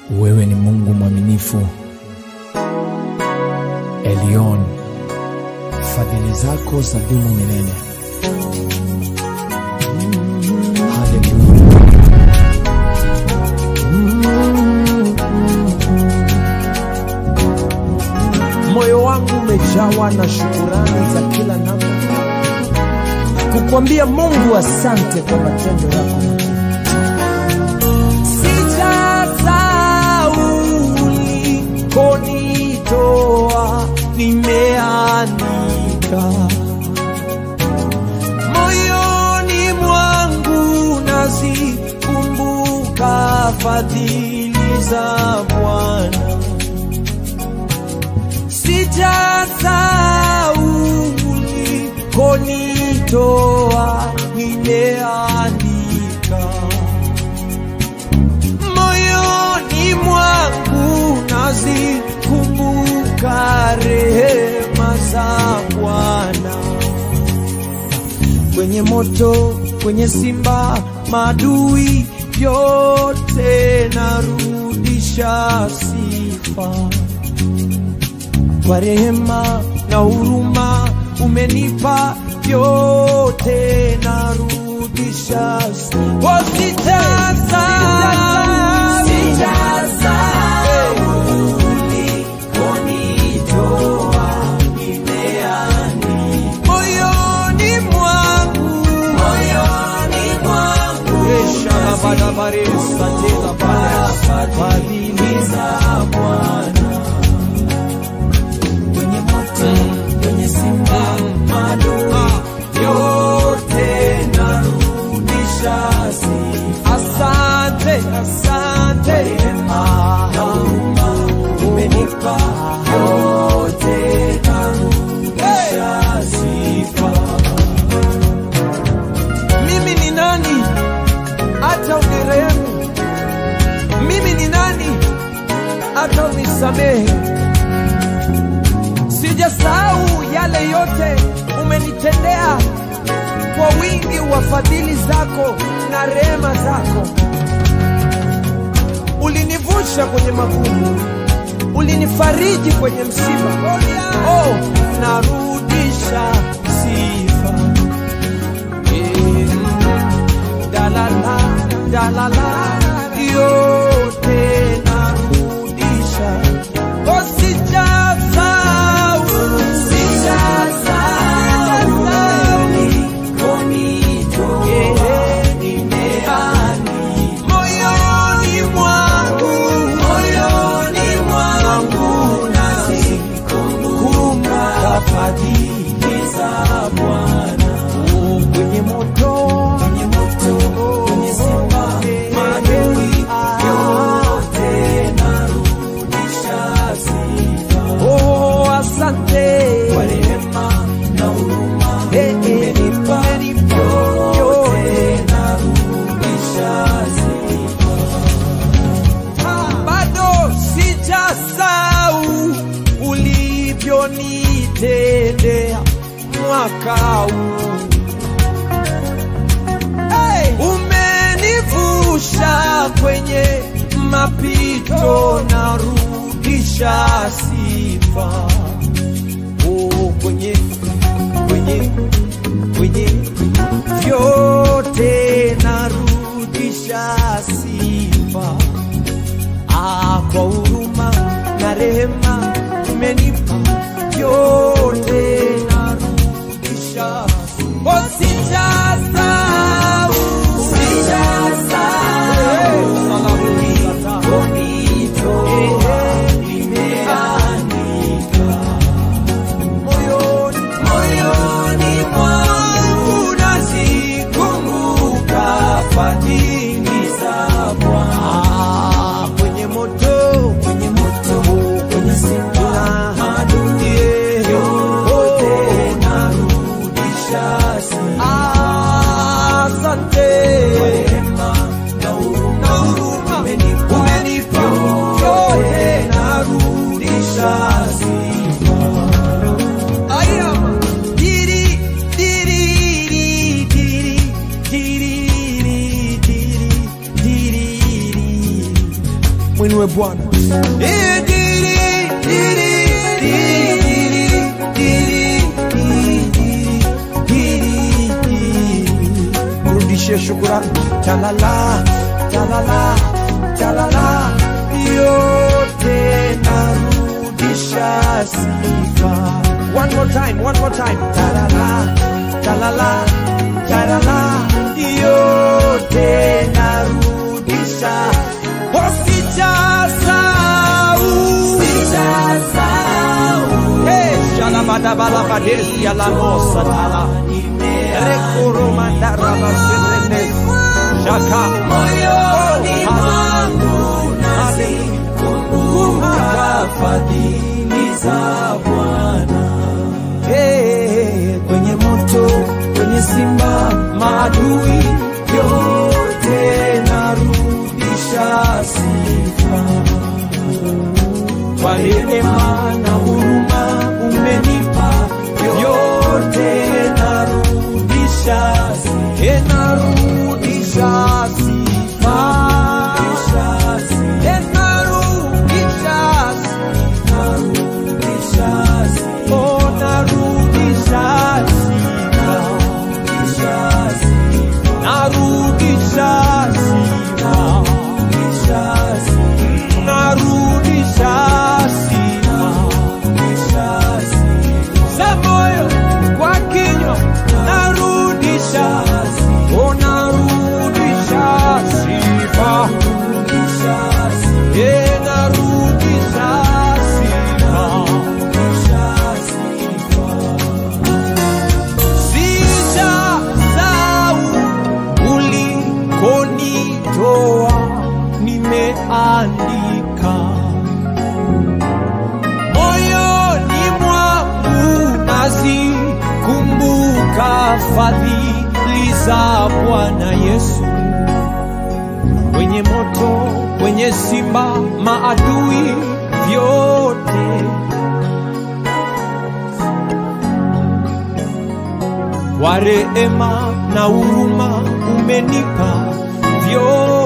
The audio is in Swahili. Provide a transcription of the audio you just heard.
Wewe ni Mungu mwaminifu, Elion, fadhili zako zadumu milele. Haleluya. Moyo wangu umejawa na shukrani za kila namna, kukuambia Mungu asante kwa matendo yako. Konitoa nimeanika moyoni mwangu, nazikumbuka fadhili za Bwana. Sijasahau ulikonitoa, nimeanika moyoni mwangu, nazikumbuka rehema za Bwana. Kwenye moto, kwenye simba, maadui yote narudisha sifa. Kwa rehema na huruma umenipa yote, narudisha sifa. Fadhili za Bwana. Kwenye moto, kwenye simba, maadui yote narudisha sifa. Asante, asante, rehema na huruma umenipa yote, narudisha sifa. Mimi ni nani hata unirehemu? Mimi ni nani hata unisamehe? Sijasahau yale yote umenitendea, kwa wingi wa fadhili zako na rehema zako. Ulinivusha kwenye magumu, ulinifariji kwenye msiba. Oh, narudisha sifa. Dalala, dalala, yote narudisha. Oh, sijasahau, moyoni mwangu, nazikumbuka fadhili za Bwana. Kwenye moto, kwenye simba, maadui yote narudisha sifa. Oh, asante kwa rehema na huruma umenipa yote, narudisha sifa. Bado sijasahau ulivyonitendea mwaka huu. Umenivusha kwenye mapito, narudisha sifa. Oh, kwenye vyote narudisha sifa. Kwa huruma na rehema umenipa yote, narudisha sifa. Oh, sijasahau moyoni mwangu, nazikumbuka fadhili za Bwana. Kwenye moto, kwenye simba, maadui Mwinue Bwana. Mrudishie shukrani. Talala, talala, talala, yote narudisha sifa. One more time, one more time. Talala, talala, talala, yote narudisha. Hey, shalabada balabadesi alamosa tala. Rekoro mandara basirene. Shaka moyo ni wangu nasi kumbuka fadhili za Bwana. Hey, kwenye moto, kwenye simba, maadui yote narudisha sifa. Kwa rehema na huruma umenipa yote narudisha sifa. Narudisha sifa. Fadhili za Bwana Yesu. Kwenye moto, kwenye simba, maadui vyote. Kwa rehema na huruma umenipa vyote.